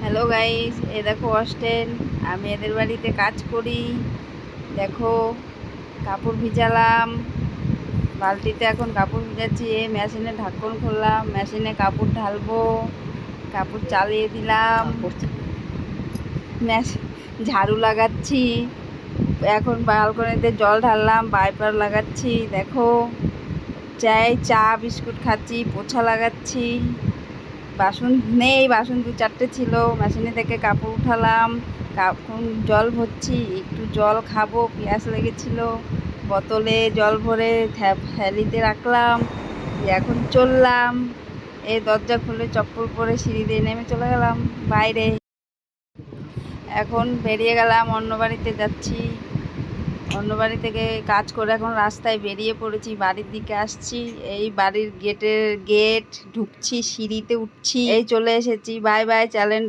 Hello guys, এ দেখো hostel. আমি এদের বাড়িতে কাজ করি। দেখো, কাপড় ভিজালাম, বালতিতে এখন কাপড় ভিজাচ্ছি। মেশিনে ঢাকন খুললাম, মেশিনে কাপড় ঢালবো। কাপড় চালিয়ে দিলাম, ঝাড়ু লাগাচ্ছি। এখন বালকনিতে জল ঢাললাম, বাইপার লাগাচ্ছি। দেখো, চা বিস্কুট খাচ্ছি, পোছা লাগাচ্ছি। বাসন নেই, বাসন 2-4টে ছিল, মেশিনে থেকে কাপড় উঠালাম। জল ভরছি, একটু জল খাবো, পিয়াস লেগেছিল। বোতলে জল ভরে থ্যালিতে রাখলাম। এখন চললাম, এই দরজা খুলে চপ্পল পরে সিঁড়ি দিয়ে নেমে চলে গেলাম বাইরে। এখন বেরিয়ে গেলাম, অন্য বাড়িতে যাচ্ছি। অন্য বাড়ি থেকে কাজ করে এখন রাস্তায় বেরিয়ে পড়েছি, বাড়ির দিকে আসছি। এই বাড়ির গেট ঢুকছি, সিঁড়িতে উঠছি, এই চলে এসেছি। বাই বাই চ্যানেলটা।